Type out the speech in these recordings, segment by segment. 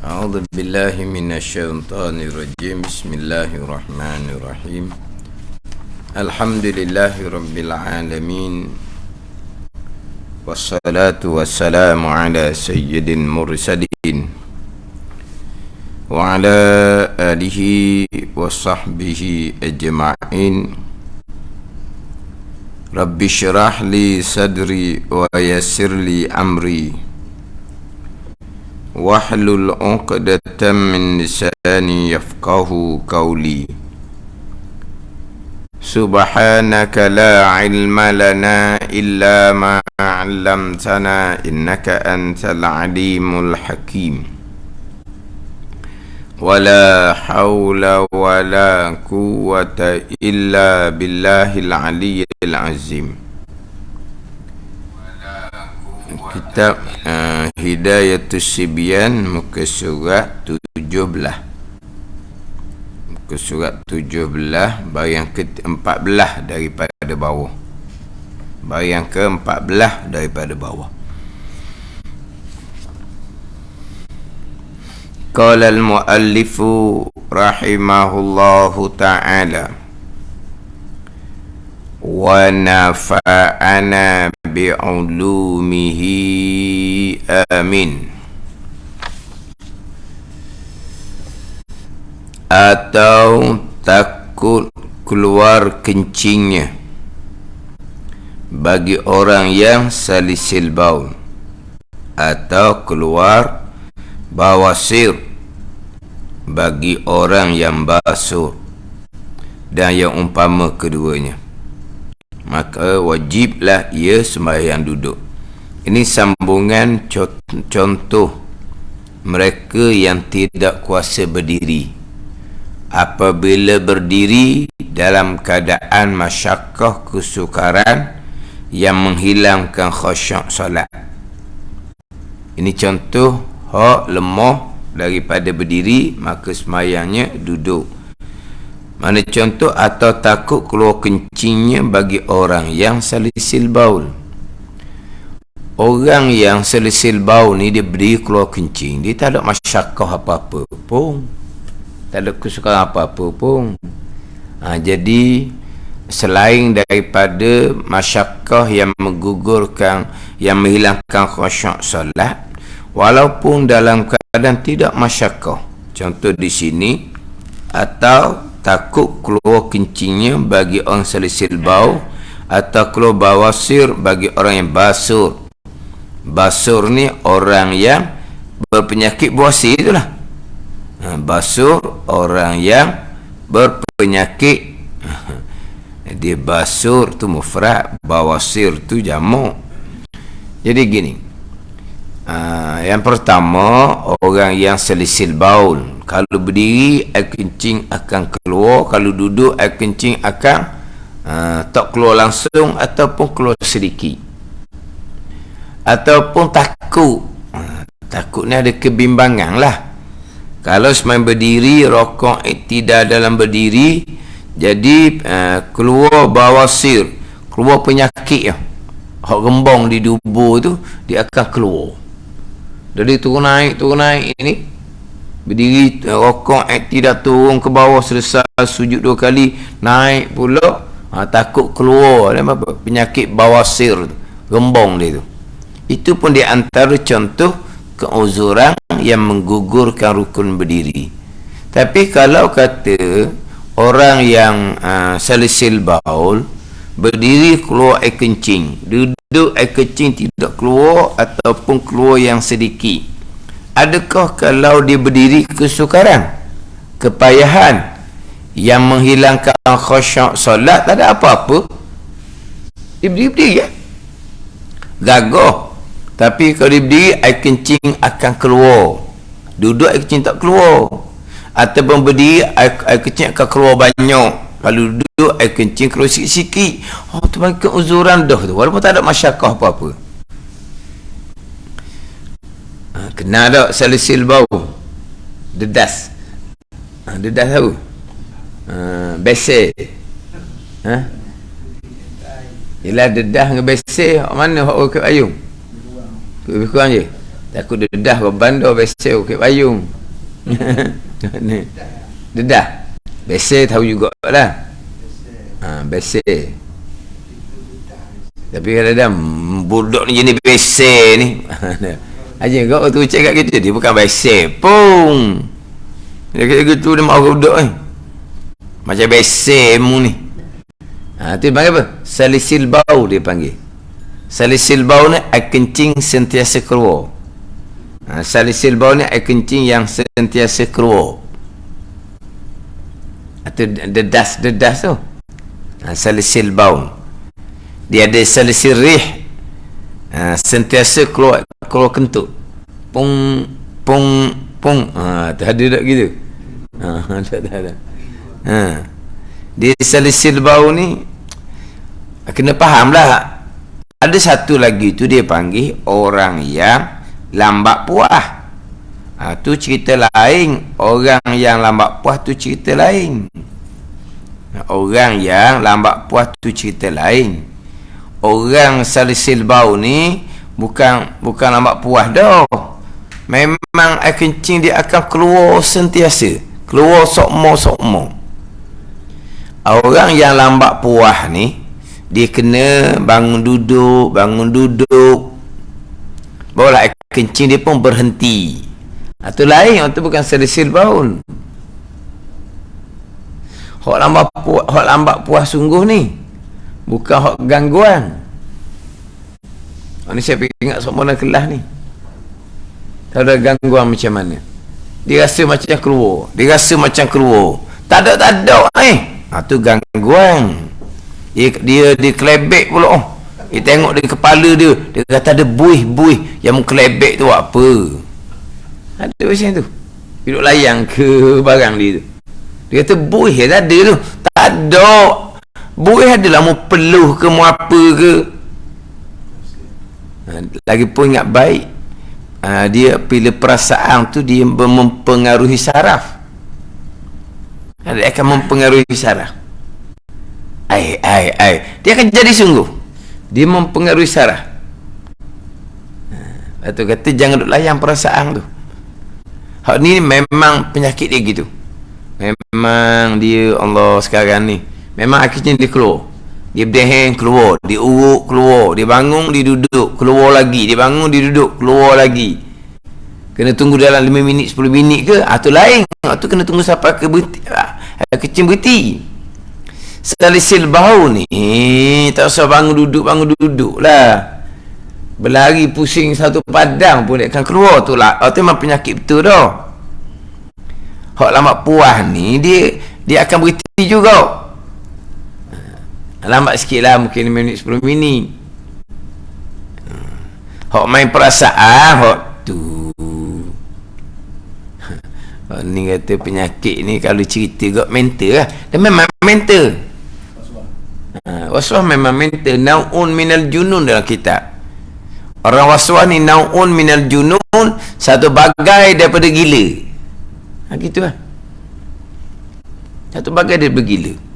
A'udzu billahi minasyaitonir rajim. Bismillahirrahmanirrahim. Alhamdulillahi rabbil alamin. Wassalatu wassalamu ala sayyidil mursalin wa ala alihi wa sahbihi ajma'in. Rabbi syrah li sadri wa yassir li amri wahlul 'uqdatam min lisani yafqahu qawli. Subhanaka la ilma lana illa ma 'allamtana innaka antal alimul hakim. Wala hawla wala quwwata illa billahil aliyyil azim. Kitab Hidayatus Sibyan, muka surat 17. Muka surat 17, baris yang ke-14 daripada bawah. Baris yang ke-14 daripada bawah. Qala al-muallifu rahimahullahu ta'ala wa nafa'ana bi'ulumihi amin. Atau takut keluar kencingnya bagi orang yang salisil baul, atau keluar bawasir bagi orang yang basuh, dan yang umpama keduanya, maka wajiblah ia sembahyang duduk. Ini sambungan contoh mereka yang tidak kuasa berdiri. Apabila berdiri dalam keadaan masyakkah kesukaran yang menghilangkan khusyuk solat. Ini contoh hak lemah daripada berdiri, maka sembahyangnya duduk. Mana contoh, atau takut keluar kencingnya bagi orang yang salisil baul. Orang yang salisil baul ni dia berdiri keluar kencing, dia tak ada masyakkah apa-apa pun, tak ada kesukaran apa-apa pun. Jadi selain daripada masyakkah yang menggugurkan, yang menghilangkan khusyuk solat, walaupun dalam keadaan tidak masyakkah, contoh di sini, atau takut keluar kencingnya bagi orang salisil baul, atau keluar bawasir bagi orang yang basur. Basur ni orang yang berpenyakit bawasir itulah. Basur orang yang berpenyakit. Dia basur tu mufrad, bawasir tu jamak. Jadi gini, yang pertama, orang yang salisil baul, kalau berdiri air kencing akan keluar, kalau duduk air kencing akan tak keluar langsung, ataupun keluar sedikit, ataupun takut. Takut ni ada kebimbangan lah. Kalau semain berdiri, rokok tidak dalam berdiri, jadi keluar bawasir, keluar penyakit hak gembong di dubur tu, dia akan keluar. Jadi turun naik ini, berdiri rokok tidak turun ke bawah, selesai sujud 2 kali, naik pula, takut keluar penyakit bawasir tu, gembong dia tu. Itu pun di antara contoh keuzuran yang menggugurkan rukun berdiri. Tapi kalau kata orang yang salisil baul, berdiri keluar air kencing, duduk air kencing tidak keluar, ataupun keluar yang sedikit, adakah kalau dia berdiri kesukaran, kepayahan yang menghilangkan khusyuk solat? Tak ada apa-apa, dia berdiri ya, gagah. Tapi kalau dia berdiri, air kencing akan keluar, duduk air kencing tak keluar, ataupun berdiri air kencing akan keluar banyak, kalau duduk air kencing keluar sikit-sikit. Tu bagi keuzuran dah tu, walaupun tak ada masyakkah apa-apa. Kenal tak salisil bau? Dedas. Dedas tahu? Besar. Yelah dedah dengan besar, mana hak ke ayung? Lebih kurang je. Takut dedah berbandar biasa okey payung. Ni. Dedah. Biasa tahu jugalah. Biasa. Tapi kadang-kadang budak ni jenis biasa ni. Aja kau tu cakap kita dia bukan biasa pun. Dia kata gitu dia mahu budak ni. Macam biasa mu ni. Tu panggil apa? Salisil bau dia panggil. Salisil bau ni air kencing sentiasa keluar. Salisil bau ni air kencing yang sentiasa keluar. Atau dedas tu. Salisil bau. Dia ada salisil rih. Sentiasa keluar kentut. Pung pung pung. Tak ada tak gitu. Tak ada. Dia salisil bau ni kena fahamlah. Ada satu lagi tu dia panggil orang yang lambat puas. Tu cerita lain. Orang yang lambat puas tu cerita lain. Orang yang lambat puas tu cerita lain. Orang salisil bau ni bukan lambat puas dah. Memang air kencing dia akan keluar sentiasa. Keluar sokmo. Orang yang lambat puas ni dia kena bangun duduk barulah air kencing dia pun berhenti. Itu lain, itu bukan salisil baul. Hak lambat puas sungguh ni bukan hak gangguan. Ini saya ingat semua kelas ni. Tak ada gangguan macam mana. Dia rasa macam keluar. Tak ada. Itu gangguan. Dia kelebek pula. Dia tengok di kepala dia. Dia kata ada buih yang kelebek tu apa. Ada macam tu. Duduk layang ke barang dia tu. Dia kata buih tak ada tu. Tak ada. Buih adalah mu peluh ke mu apa ke. Lagipun ingat baik. Dia bila perasaan tu dia mempengaruhi saraf. Dia akan mempengaruhi saraf. Dia akan jadi sungguh. Dia mempengaruhi saraf. Lepas kata jangan duk layan perasaan tu. Hak ni memang penyakit dia gitu. Memang dia Allah sekarang ni memang akhirnya dia keluar. Dia berdeheng keluar, dia uruk keluar, dia bangun dia duduk, keluar lagi, dia bangun dia duduk, keluar lagi. Kena tunggu dalam 5 minit 10 minit ke? Tu lain. Tu kena tunggu sampai ke berhenti. Kecil berhenti. Salisil bau ni tak usah bangun duduk lah. Berlari pusing satu padang pun dia akan keluar tu lah. Tu memang penyakit betul dah. Hak lambat puas ni dia akan berhenti juga. Lambat sikit lah, mungkin 5 minit 10 minit. Hak main perasaan hak tu. Ni kata penyakit ni kalau cerita kat mental lah. Dia memang mental. Waswas memang mental. Nau'un minal junun dalam kitab. Orang waswas ni nau'un minal junun, satu bagai daripada gila. Gitu lah. Satu bagai daripada gila.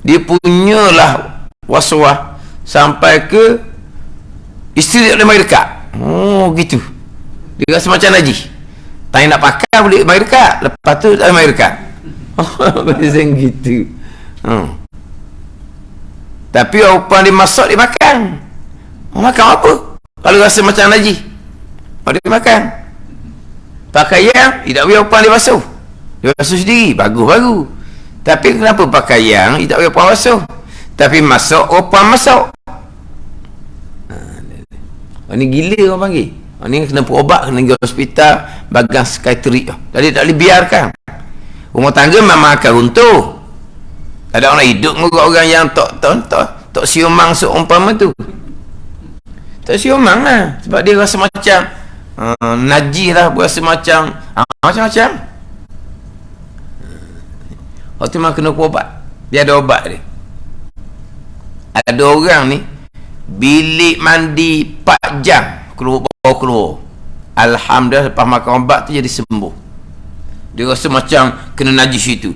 Dia punyalah waswas sampai ke isteri tak boleh mari dekat. Gitu. Dia rasa macam najis. Tak nak pakai boleh mari dekat. Lepas tu tak mari dekat. Macam gitu. Tapi orang dia masuk dia makan. Makan apa? Kalau rasa macam najis, dia makan. Pakaian tidak biar orang dia basuh. Dia basuh sendiri. Bagus. Tapi kenapa pakaian tidak biar orang basuh? Tapi masuk orang masuk. Ini gila orang panggil. Ni kena berubat, kena pergi hospital, bagang psikiatrik. Jadi tak boleh biarkan. Rumah tangga memang akan runtuh. Tak ada orang hidup dengan orang yang tak siomang seumpama tu. Tak siomang lah. Sebab dia rasa macam najis lah, berasa macam macam-macam. Waktu memang kena berubat. Dia ada obat dia. Ada orang ni bilik mandi 4 jam keluar. Alhamdulillah lepas makan ubat tu jadi sembuh. Dia rasa macam kena najis itu.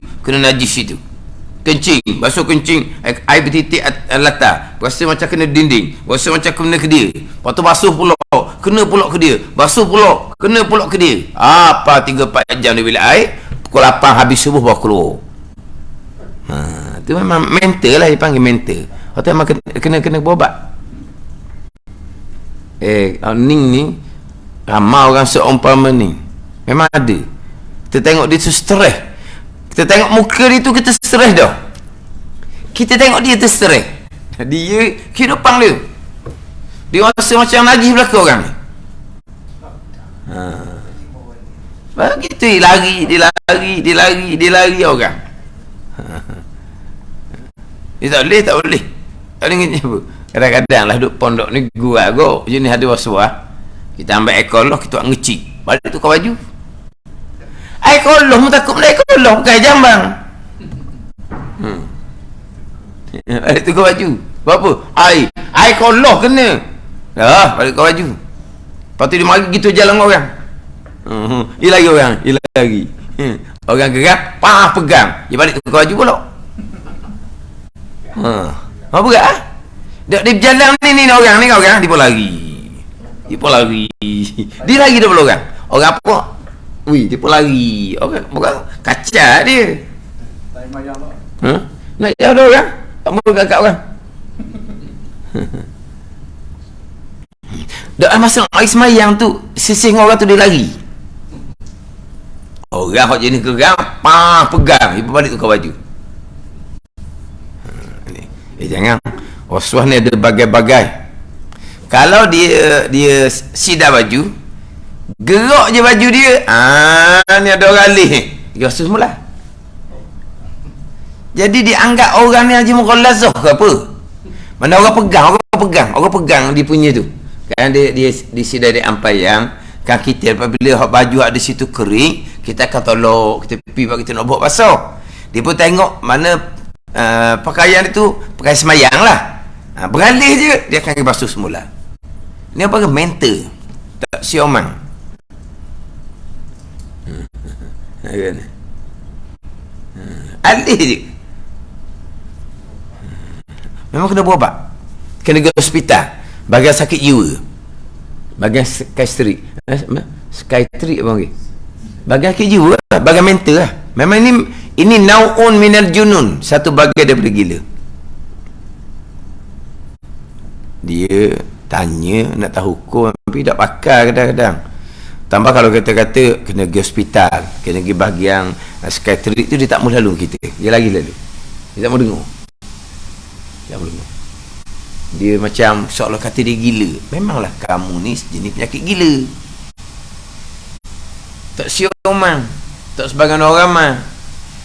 kencing, basuh kencing, air bertitik latar, rasa macam kena dinding, rasa macam kena ke dia, lepas tu basuh pulak, kena pulak ke dia, basuh pulak, kena pulak ke dia. Apa 3-4 jam dia bilik air, pukul 8 habis subuh baru keluar. Tu memang mental lah, dia panggil mental. Atau memang kena berobat. Ni ramai orang seumpama ni memang ada. Kita tengok dia tu stres, kita tengok muka dia tu, kita stres dah. Kita tengok dia tu stres, dia kehidupan dia rasa macam najis belakang orang ni. Begitu dia lari orang. Dia tak boleh kadang-kadang lah duduk pondok ni gua go jenis ada waswa, kita ambil ekor lah, kita ngecik balik tukar baju. Ekor lah mu takut benda ekor lah bukan jambang. Balik tukar baju berapa? Ekor lah kena balik tukar baju. Lepas tu dia mari gitu jalan orang. Dia lagi orang orang gerak pegang dia balik tukar baju pula. Apa berat dia berjalan ni orang dia pun lari. Dia lagi dia pula orang apa dia pun lari. Orang kacau dia. Nak jauh dah orang tak mau kat orang. Dak masuk mari semayang tu sisih orang tu dia lari. Orang hok jenis geram pegang dia balik tukar baju. Jangan waswas ni ada bagai-bagai. Kalau dia sidar baju, gerak je baju dia, ni ada orang alih dia rasa semula. Jadi dia anggap orang ni haji mughalazah ke apa. Mana orang pegang dia punya tu. Kan dia sidar dia ampayang. Kan kita apabila baju ada situ kering, kita akan tolak, kita pergi bagi kita nak buat basah. Dia pun tengok mana pakaian itu pakaian semayang lah, beralih je dia akan basuh semula. Ni apa ke mental tak siomang. Alih je, memang kena berobat, kena pergi hospital bagian sakit jiwa, bagian psychiatrik apa lagi, bagian sakit jiwa, bagian mental lah. Memang ini nau'un minal junun, satu bagian daripada gila. Dia tanya nak tahu hukum tapi tak pakar kadang-kadang. Tambah kalau kata-kata kena pergi hospital, kena pergi bahagian psychiatrik tu, dia tak mau lalu kita. Dia lagi lalu. Dia tak mau dengar. Dia macam seolah kata dia gila. Memanglah kamu ni jenis penyakit gila. Tak siomang. Tak sebagian orang mah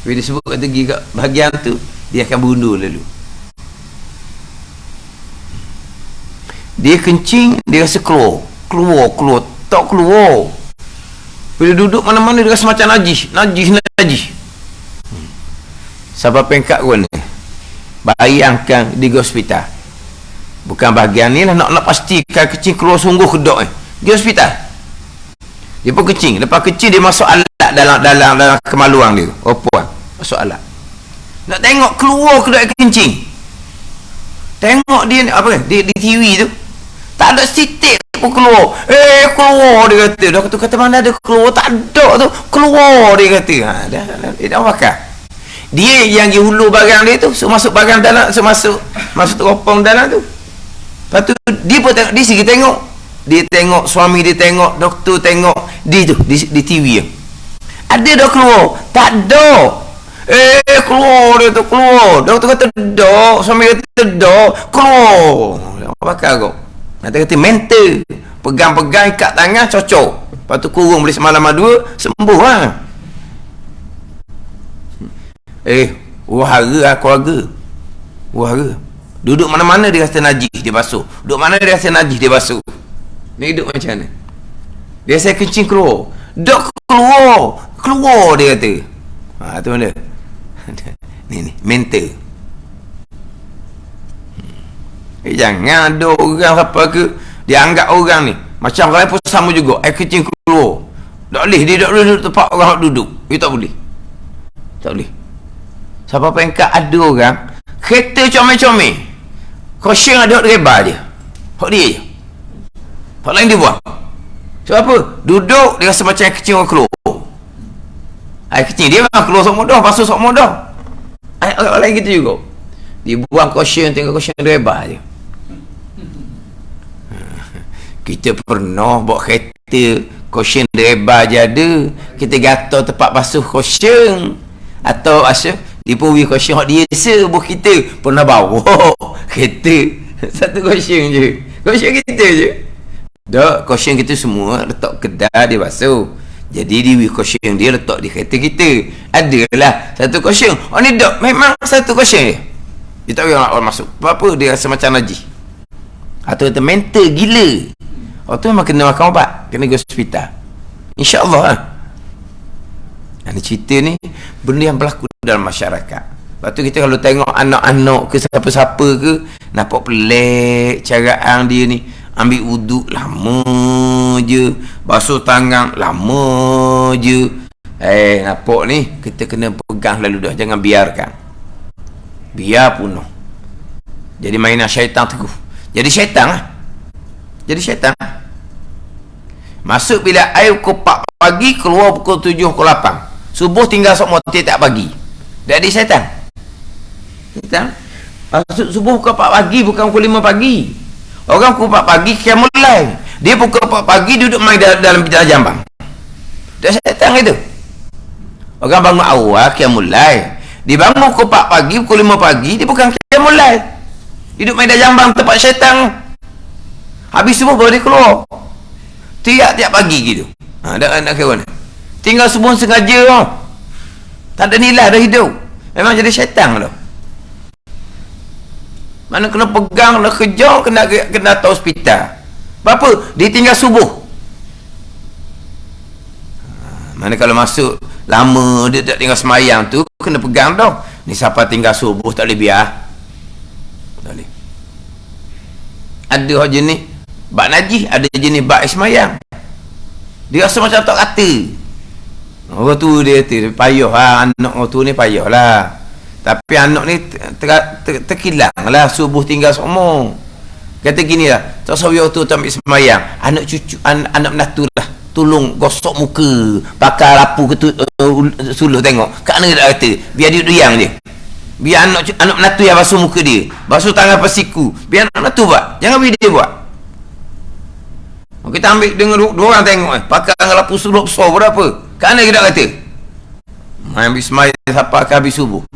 bila dia sebut kata pergi kat bahagian tu, dia akan berundur lalu. Dia kencing, dia rasa keluar, tak keluar. Bila duduk mana-mana dia rasa macam najis. Sebab pengkat pun ni, bayangkan di hospital, bukan bahagian ni lah, nak pastikan kencing keluar sungguh kedok di hospital. Dia pun kencing, lepas kencing dia masuk alat dalam kemaluan dia. Puan masuk alat. Nak tengok keluar ke tak kencing. Tengok dia apa di TV tu. Tak ada sitik pun keluar. Keluar dia kata. Dah kata mana ada keluar, tak ada tu. Keluar dia kata. Dia dah makan. Dia yang pergi hulu barang dia tu, masuk barang dalam, masuk teropong dalam tu. Lepas tu dia pun tengok, dia segi tengok. Dia tengok, suami dia tengok, doktor tengok, dia tu di TV ya. Ada dah keluar? Tak ada. Keluar dia tu, keluar. Doktor kata dak, suami kata dak, keluar. Apa kau? Nanti kata mental. Pegang-pegang ikat tangan cocok. Lepas tu kurung boleh semalam dua, sembuh lah. Wahara keluarga. Wahara. Duduk mana-mana dia rasa najis, dia basuh. Duduk mana dia rasa najis, dia basuh. Ni hidup macam mana? Dia saya kencing keluar. Dok keluar dia kata. Tu mana? ni mental. Jangan ada orang apa ke dia anggap orang ni macam orang pun sama juga. Kencing keluar. Tak boleh, dia tak boleh duduk tempat orang duduk. Dia tak boleh. Sampai pengkat ada orang kereta comel-comel, kosong ada hak reba je, hak dia je, hak lain dia buang. Sebab apa? Duduk dia rasa macam kecil orang keluar. Air kecil dia memang keluar sok mudah, basuh sok mudah. Orang lain gitu juga, dibuang kosong, tinggal kosong reba je. Kita pernah bawa kereta kosong reba je ada, kita gatal tempat basuh kosong, atau asyik dipuri kosong hak dia sebuah kita pernah bawa kereta satu kosong je, kosong kita je. Dak, kosong kita semua letak kedai dia basuh, jadi di kosong dia letak di kereta kita. Adalah satu kosong. Oh ni dak, memang satu kosong je. Dia tak boleh orang masuk. Apa dia rasa macam najis, atau dia mental gila. Oh tu memang kena makan ubat, kena pergi hospital. InsyaAllah. Ini cerita ni benda yang berlaku dalam masyarakat. Lepas tu kita kalau tengok anak-anak ke siapa-siapa ke, nampak pelik caraan dia ni. Ambil wuduk lama je, basuh tangan lama je. Nampak ni, kita kena pegang lalu dah, jangan biarkan. Biar punuh. Jadi mainan syaitan teguh. Jadi syaitan lah. Jadi syaitan. Masuk bila air pukul 4 pagi, keluar pukul 7, pukul 8. Subuh tinggal sok motif tak pagi. Jadi syaitan. Syaitan. Masuk subuh pukul 4 pagi, bukan pukul 5 pagi. Orang pukul 4 pagi dia mulai. Dia pukul 4 pagi duduk main dalam jambang. Dia syaitan itu. Orang bangun awal dia mulai. Dia bangun pukul 4 pagi, pukul 5 pagi, dia bukan dia mulai. Duduk main dalam jambang tempat syaitan. Habis subuh baru dia keluar. Tiap-tiap pagi gitu. Nak kira mana? Tinggal subuh sengaja tau. Tak ada nilai dah hidup. Memang jadi syaitan dah. Mana kena pegang, kena kejar, kena tahu hospital. Berapa? Dia tinggal subuh. Mana kalau masuk lama, dia tak tinggal semayang tu, kena pegang tau. Ni siapa tinggal subuh, tak boleh biar. Tak boleh. Ada orang jenis bak najis, ada jenis bak semayang. Dia rasa macam tak kata. Orang tu dia payah anak orang tu ni payah lah. Tapi anak ni terkilang lah, subuh tinggal semua. Kata gini lah, tak sahaja tu tak ambil semayang, anak cucu, anak menatu lah, tolong gosok muka, pakai lapu ke suluh tengok. Kat mana dia kata, biar dia duyang je. Biar anak menatu yang basuh muka dia, basuh tangan pasiku, biar anak menatu buat, jangan biar dia buat. Kita ambil dengan dua orang tengok, pakai lapu suluh besar berapa. Kat mana dia kata, main ambil semayang sampai ke habis subuh.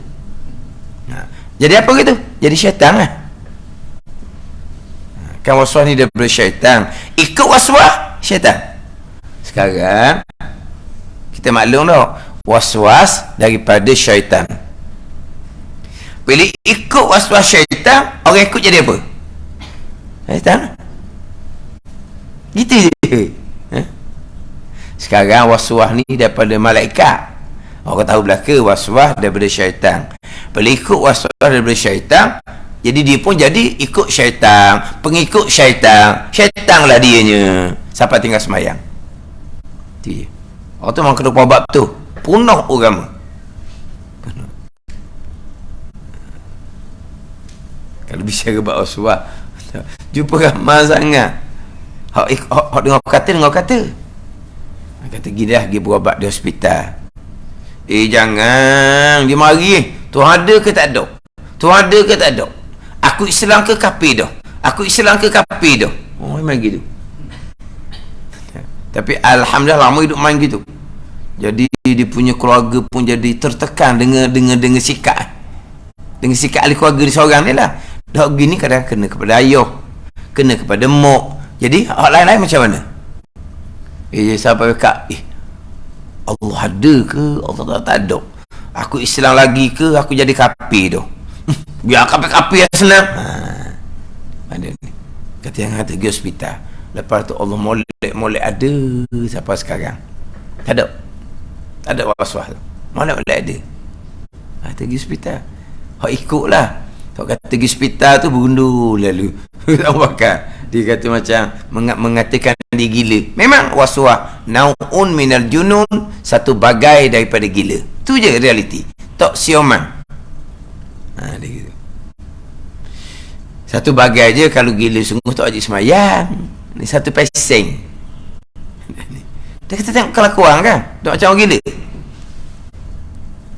Jadi apa gitu? Jadi syaitan lah. Kan waswas ni daripada syaitan. Ikut waswas syaitan. Sekarang kita maklum dah, waswas daripada syaitan. Bila ikut waswas syaitan, orang ikut jadi apa? Syaitan. Gitu je. Sekarang waswas ni daripada malaikat. Orang tahu belaka waswas daripada syaitan. Bila ikut waswas daripada syaitan, jadi dia pun jadi ikut syaitan, pengikut syaitan. Syaitan lah dianya sampai tinggal semayang. Itu je. Orang tu memang kena bab tu. Punah agama. Kalau bicara bab waswas, jumpa ramai sangat. Hak dengar kata. Kata gini dah, pergi berubat di hospital. Jangan, dia mari. Tuhan ada ke tak ada? Tuhan ada ke tak ada? Aku Islam ke kafir dah? Aku Islam ke kafir dah? Oh, memang gitu. Tapi alhamdulillah lama hidup main gitu. Jadi dia punya keluarga pun jadi tertekan dengan sikap. Dengan sikap ahli keluarga dia seorang ni lah. Dah begini kadang kena kepada ayah, kena kepada mak. Jadi hak lain-lain macam mana? Sampai kak, Allah ada ke? Allah tak ada. Aku Islam lagi ke? Aku jadi kafir dah. Biar kafir yang senang. Ada ni. Kata yang kata pergi hospital. Lepas tu Allah molek ada siapa sekarang? Tak ada. Tak ada waswas. Molek ada. Kata pergi hospital. Hak ikutlah. Tak kata pergi hospital tu berundur lalu. Tak bakal. Dia kata macam mengatakan dia gila. Memang waswas naun minal junun, satu bagai daripada gila. Tu je realiti. Tak sioman. Dia gitu. Satu bagai je kalau gila sungguh tak wajib semayang. Ni satu peseng. Dia kata tengok kelakuan kan, tak macam orang gila.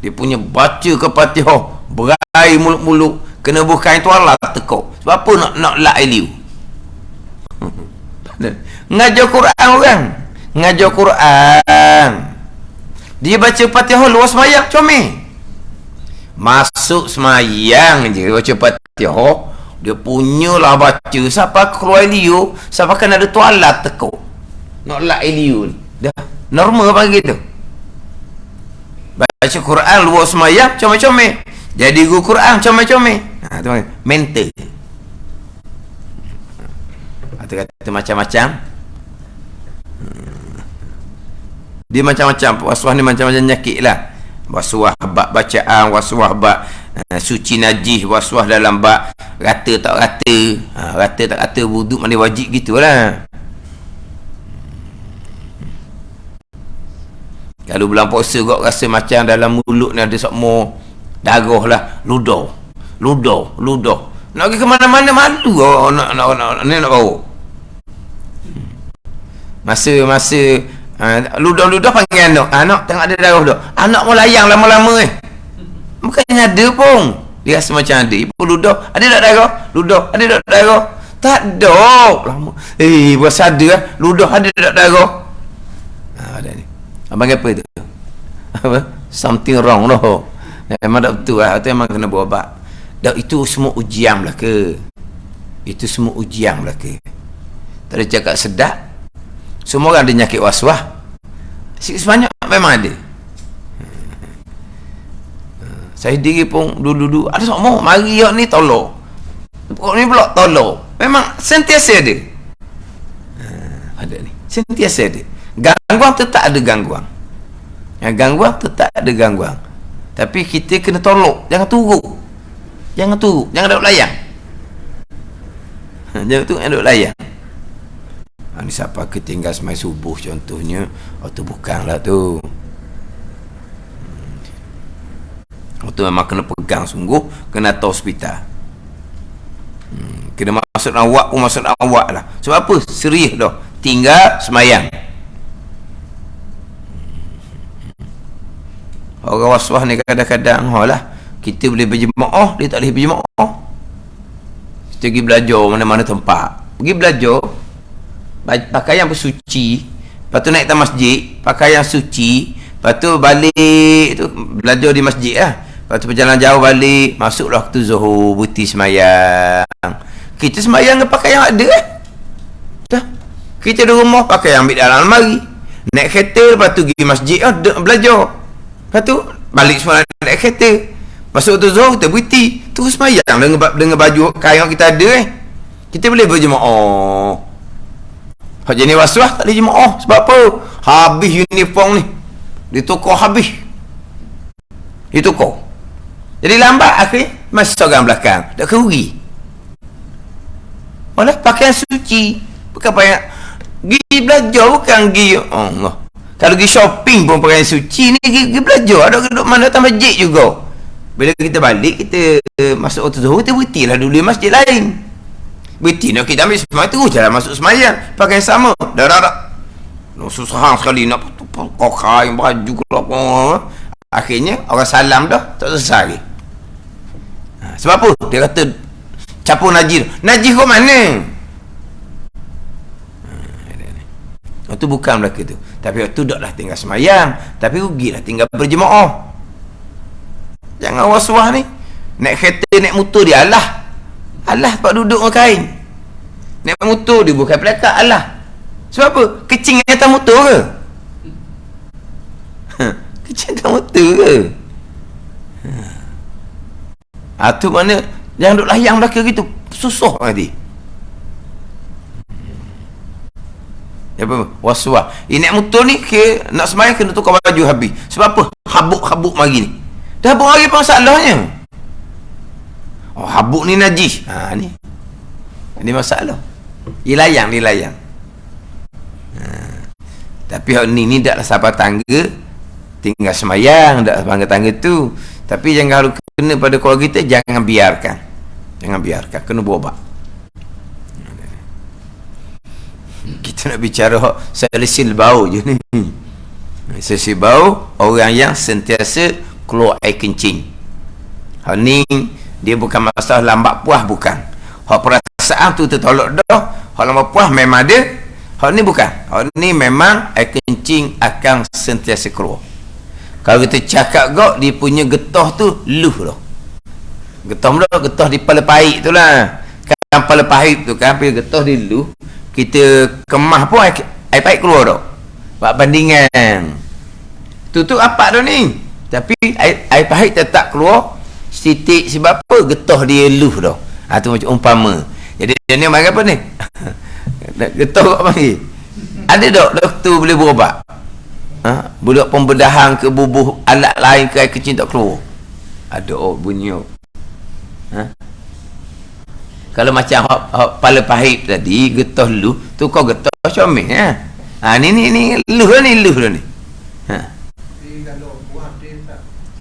Dia punya baca ke Fatihah berai muluk-muluk, kena bukain tuala tekuk. Sebab apa nak lak eliu? Ngajar Quran orang, ngajar Quran. Dia baca Fatihah luar semayang comel. Masuk semayang je baca Fatihah, dia punyalah baca siapa keluar eliu, siapa kan ada tuala tekuk. Nak lak eliu ni. Dah normal panggil tu. Baca Quran luar semayang comel-comel. Jadi guru Quran comel-comel. Tu mental. Atau kata macam-macam. Dia macam-macam. Was-was ni macam-macam nyakit lah. Was-was bab bacaan, was-was bab suci najis, was-was dalam bab rata tak rata. Rata tak rata wuduk mana wajib gitulah. Kalau bulan puasa kau rasa macam dalam mulut ni ada sokmo darah lah, ludah. Nak pergi ke mana-mana malu nak bawa. Masa ludah panggil anak tengok ada darah dah. Anak mau layang lama-lama Bukannya ada pun. Dia rasa macam ada. Ibu ludah, ada tak darah? Ludah, ada tak darah? Tak ada. Lama. Berasa ada ludah, ada tak darah? Ada ni. Abang apa tu? Apa? Something wrong noh. Memang tak betul lah. Itu memang kena berubat. Dan itu semua ujian lah ke? Itu semua ujian lah ke? Tak ada cakap sedap. Semua orang ada nyakit was-was. Sebanyak memang ada. Saya diri pun dulu-dulu ada semua mari ni tolong. Pokok ni pula tolong. Memang sentiasa ada. Ada ni. Sentiasa ada. Gangguan tetap ada gangguan. Gangguan tetap ada gangguan. Tapi kita kena tolok. Jangan turuk. Jangan duduk layang. Jangan duduk layang. Ni siapa ketinggal semai subuh contohnya. Tu bukanlah tu. Tu memang kena pegang sungguh. Kena atas hospital. Kena masuk awak pun masuk awak lah. Sebab apa? Serius dah. Tinggal semayang. Orang was-was ni kadang-kadang lah, kita boleh berjemaah, dia tak boleh berjemaah. Kita pergi belajar mana-mana tempat, pergi belajar pakaian bersuci, lepas tu naik ke masjid pakaian suci, lepas tu balik tu belajar di masjid lah, lepas tu berjalan jauh balik, masuklah waktu zuhur, berhenti semayang. Kita semayang dengan pakaian ada dah. Kita di rumah pakaian ambil dalam almari, naik kereta, lepas tu pergi masjid belajar. Lepas tu balik semua naik kereta. Masuk tu zuhur kita berhenti, terus semayang dengan baju kain yang kita ada Kita boleh berjemaah. Hak jenis was-was tak boleh jemaah. Sebab apa? Habis uniform ni. Ditukar habis. Ditukar. Jadi lambat akhirnya masuk orang belakang. Tak kerugi. Malah pakaian suci. Bukan pakaian pergi belajar, bukan pergi Allah. Kalau pergi shopping pun pakaian suci ni pergi belajar. Ada duduk mana datang masjid juga. Bila kita balik, kita masuk waktu zuhur, kita berhenti lah dulu di masjid lain. Berhenti nak kita ambil semua terus jalan masuk semayang. Pakai sama. Dah. Susah sekali nak pakai baju apa. Akhirnya orang salam dah tak selesai lagi. Sebab apa? Dia kata capur najis. Najis kau mana? Itu bukan belaka tu. Tapi waktu dah lah tinggal semayang. Tapi rugilah tinggal berjemaah. Jangan was-was ni. Naik kereta, naik motor dia Allah tempat duduk dengan kain. Naik motor dia bukan pelakat Allah. Sebab apa? Kecing atas motor ke? Kecing atas motor ke? Tu mana jangan duduk layang belakang gitu. Susah nanti. Apa? Was-was. Naik motor ni nak semayang kena tukar baju habis. Sebab apa? Habuk-habuk mari ni. Dah habuk mari pun masalahnya. Habuk ni najis. Ni. Ini masalah. Dia layang. Tapi hak ni taklah sahabat tangga tinggal semayang, tak tangga-tangga tu. Tapi jangan kena pada keluarga kita, jangan biarkan. Kena berubat. Kita nak bicara salisil bau je ni. Salisil bau, orang yang sentiasa keluar air kencing. Hal ni dia bukan masalah lambat puas, bukan. Hak perasaan tu tertolak dah. Hak lambat puas memang ada. Hak ni bukan. Hak ni memang air kencing akan sentiasa keluar. Kalau kita cakap gak, dia punya getah tu luh dah. Getah di kepala pahit tu lah. Kan kepala pahit tu kan, bila getah di luh, kita kemah pun air pahit keluar dah. Buat bandingan. Tu apa dah ni? Tapi air pahit tetap keluar setitik sebab apa? Getah dia luh dah. Tu macam umpama. Jadi dia ni makan apa ni? Getah kat panggil. Ada tak doktor boleh berubat? Budak pembedahan ke bubuh alat lain ke air kecil tak keluar? Ada bunyi. Kalau macam kepala pahit tadi, getah luh, tu kau getah comel ni luh dah ni.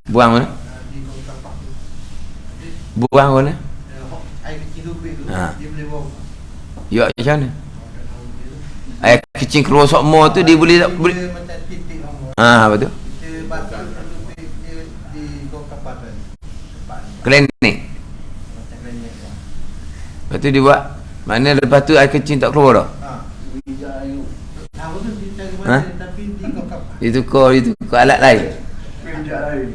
Buang mana? Buang mana? Air kecil tu dia boleh buang. Ya, macam mana? Air kecil keluar semua tu dia boleh tak boleh macam titik betul. Kita bakar dia di kapal tu. Klinik. Macam klinik. Lepas tu dia buat. Mana lepas tu air kecil tak keluar dah? Bijak air. Betul dia cari mana tapi di kapal. Itu alat lain. Bijak air.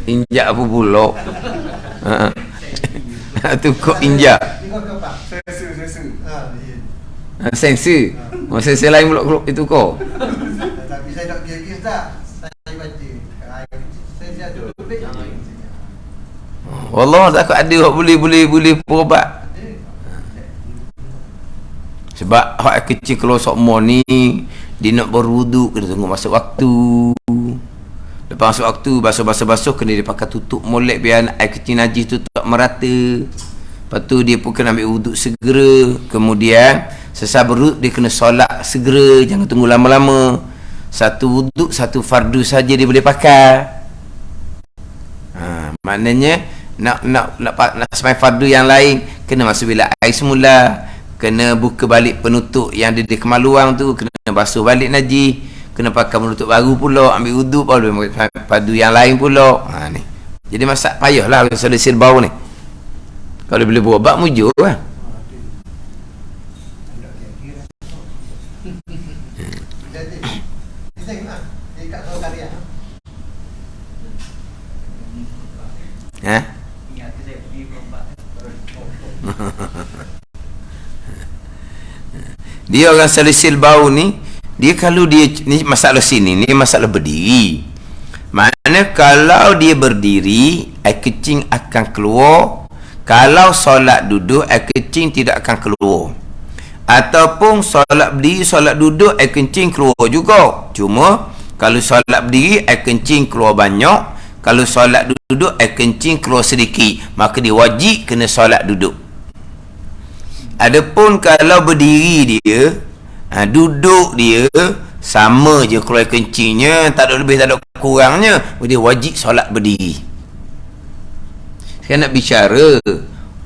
Injak apa pula? Tu kau injak. Di kapal. Sensor. Ya. Sensor. Sensor lain pula itu kau. Tapi saya tak kira tak. Saya baca. Saya ada lebih. Wallah takut ada boleh berubat. Sebab hak kecil keluar sokmo ni dia nak berwuduk, kena tunggu masa waktu. Lepas masuk waktu basuh kena dia pakai tutup molek biar air kecil najis tu tak merata. Lepas tu dia pun kena ambil wuduk segera. Kemudian selesai berwuduk dia kena solat segera, jangan tunggu lama-lama. Satu wuduk, satu fardu saja dia boleh pakai. Maknanya nak semai fardu yang lain kena masuk bilik air semula, kena buka balik penutup yang ada di kemaluan tu, kena basuh balik najis, kena pakai penutup baru pula, ambil wuduk baru fardu yang lain pula. Ni. Jadi masak payahlah solusi bau ni. Kalau boleh berubat mujur lah. Dia orang salisil bau ni, dia kalau dia ni masalah sini, ni masalah berdiri. Maknanya kalau dia berdiri, air kecing akan keluar. Kalau solat duduk, air kecing tidak akan keluar. Ataupun solat berdiri, solat duduk, air kencing keluar juga. Cuma kalau solat berdiri, air kencing keluar banyak. Kalau solat duduk, air kencing keluar sedikit. Maka dia wajib kena solat duduk. Adapun kalau berdiri dia, duduk dia, sama je keluar kencingnya, tak ada lebih, tak ada kurangnya. Dia wajib solat berdiri. Saya nak bicara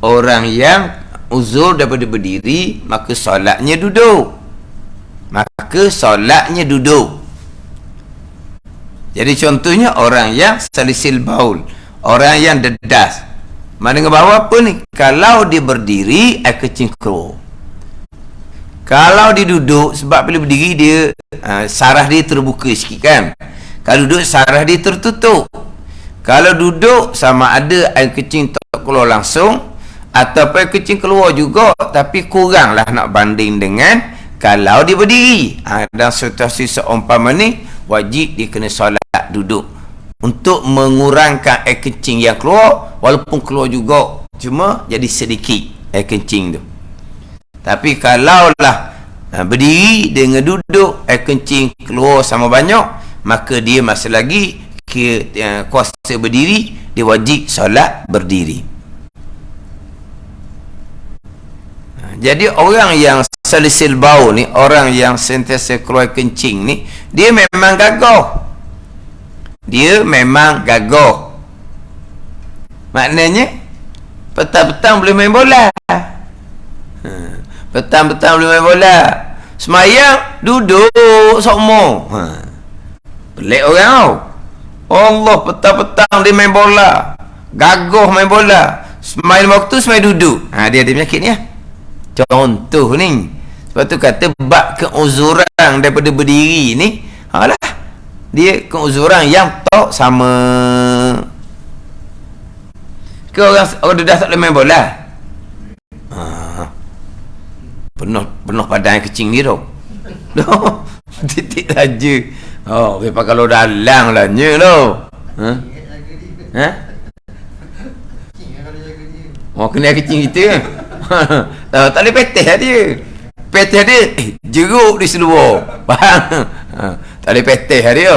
orang yang uzur daripada berdiri, maka solatnya duduk. Jadi contohnya orang yang salisil baul, orang yang dedas. Mana dengan bawah apa ni? Kalau dia berdiri, air kecing keluar. Kalau dia duduk, sebab bila berdiri dia saraf dia terbuka sikit kan. Kalau duduk saraf dia tertutup. Kalau duduk sama ada air kecing tak keluar langsung, ataupun air kecing keluar juga tapi kuranglah nak banding dengan kalau dia berdiri. Dan situasi seumpama ni wajib dia kena solat duduk untuk mengurangkan air kencing yang keluar, walaupun keluar juga cuma jadi sedikit air kencing tu. Tapi kalaulah berdiri dengan duduk air kencing keluar sama banyak, maka dia masih lagi kuasa berdiri, dia wajib solat berdiri. Jadi orang yang salisil bau ni, orang yang sentiasa keluar kencing ni, dia memang gagah. Maknanya petang-petang boleh main bola. Petang-petang boleh main bola. Semayang duduk sokmo. Pelik orang tau. Allah, petang-petang dia main bola. Gagah main bola. Semain waktu semain duduk. Dia ada penyakit ni. Contoh ni. Sebab tu kata bab keuzuran daripada berdiri ni. Alah, dia keuzuran yang tak sama. Ke orang dah tak boleh main bola. Penuh padan kecing ni tau. Titik saja. Lepas kalau dalang lah nya tau. Kena kecing kita. Tak boleh petih lah dia. Petih dia jeruk di seluar. Faham? Tak boleh petih lah dia.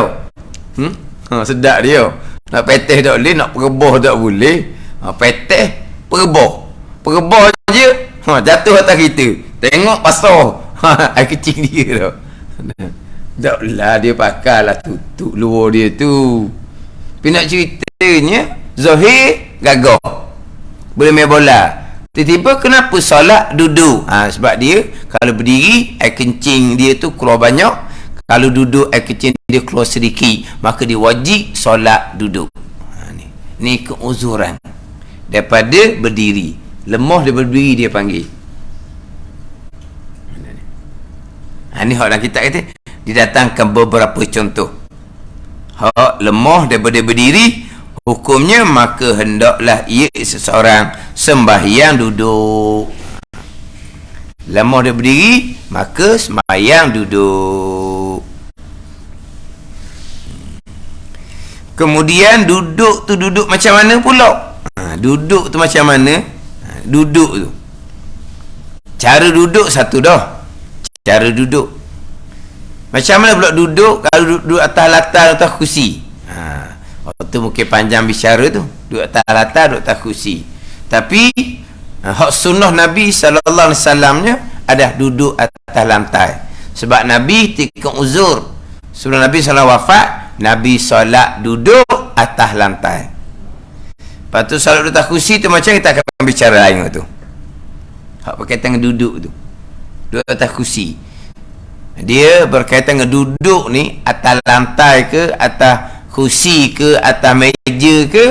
Sedap dia. Nak petih tak boleh, nak perebah tak boleh. Petih, perebah je. Jatuh atas kita. Tengok pasal air kecing dia tu. Taklah dia pakai lah tutup luar dia tu. Tapi nak ceritanya Zahir gagah boleh main bola. Tiba-tiba kenapa solat duduk? Sebab dia kalau berdiri air kencing dia tu keluar banyak. Kalau duduk air kencing dia keluar sedikit. Maka dia wajib solat duduk. Ni keuzuran daripada berdiri. Lemah dia berdiri dia panggil. Ni hak dalam kitab kata didatangkan beberapa contoh. Hak lemah daripada berdiri, hukumnya maka hendaklah ia seseorang sembahyang duduk. Lemah dia berdiri, maka sembahyang duduk. Kemudian duduk tu duduk macam mana pula? Duduk tu macam mana? Duduk tu, cara duduk satu dah. Cara duduk macam mana pula duduk? Kalau duduk atas latar, atas kursi, waktu mungkin panjang bicara tu. Duduk atas latar, duduk atas kursi. Tapi hak sunnah Nabi SAW nya ada duduk atas lantai. Sebab Nabi ketika uzur, sebelum Nabi SAW wafat, Nabi solat duduk atas lantai. Lepas tu solat duduk atas kursi tu macam kita akan bicara lain tu. Hak berkaitan dengan duduk tu, duduk atas kursi, dia berkaitan dengan duduk ni atas lantai ke, atas kursi ke, atas meja ke,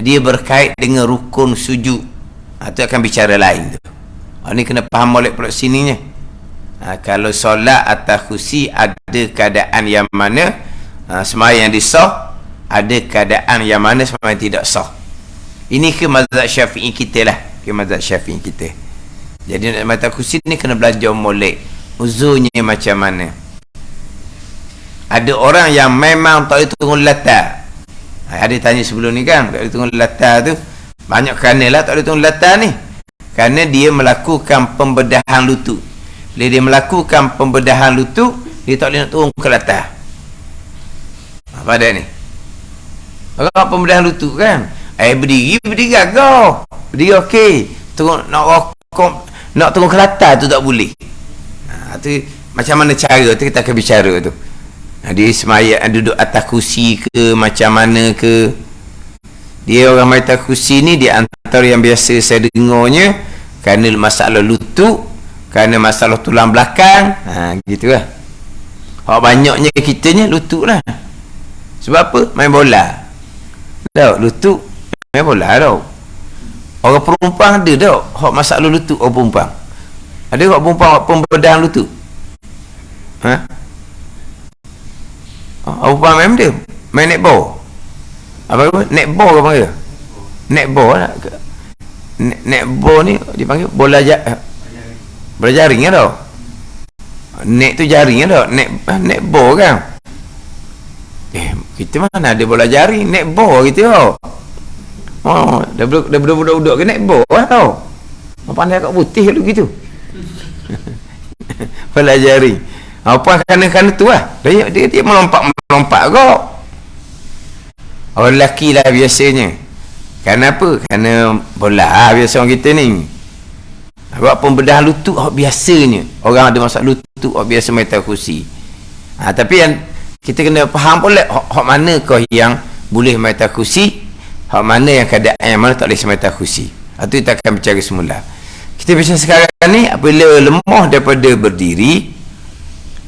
dia berkait dengan rukun sujud. Itu akan bicara lain tu. Ni kena faham molek pula sininya. Kalau solat atas kursi ada keadaan yang mana sembahyang disah, ada keadaan yang mana sembahyang tidak sah. Ini ke mazhab Syafi'i kita lah, ke mazhab Syafi'i kita. Jadi nak mata kursi ni kena belajar molek uzurnya macam mana. Ada orang yang memang tak boleh tunggu latar. Ada tanya sebelum ni kan, tak boleh tunggu latar tu banyak kerana lah tak boleh tunggu latar ni, kerana dia melakukan pembedahan lutut. Bila dia melakukan pembedahan lutut, dia tak boleh nak turun ke latar. Apa ada ni? Orang pembedahan lutut kan, berdiri gagah, berdiri okey, turun nak rokok, nak turun ke latar tu tak boleh. Tu macam mana cara tu kita akan bicara tu. Dia semayang duduk atas kursi ke, macam mana ke. Dia orang main atas kursi ni, di antara yang biasa saya dengarnya kerana masalah lutut, kerana masalah tulang belakang. Gitu lah. Hak banyaknya kitanya lutut lah. Sebab apa? Main bola tau, lutut main bola tau. Orang perempuan ada tau hak masalah lutut. Orang perempuan ada hak perempuan pembedahan lutut. Orang perempuan main dia main netball. Apa netball ke panggil? Netball lah. Netball ni dipanggil bola jaring kan tau. Net tu jaring kan tau. Netball kan. Kita mana ada bola jaring, netball gitu tau. Dah budak-budak ke netball lah tau. Pandai kat putih kalau gitu. Bola jaring. Apa kerana tu lah. Dia melompat kok. Orang lelaki lah biasanya. Kerana apa? Kerana bola biasa orang kita ni. Sebab pembedahan lutut biasanya orang ada masalah lutut biasa main atas kursi. Tapi yang kita kena faham pula hak manakah yang boleh main atas kursi, hak mana yang keadaan yang mana tak boleh semata kursi. Itu kita akan bicara semula. Kita bicara sekarang ni, apabila lemah daripada berdiri,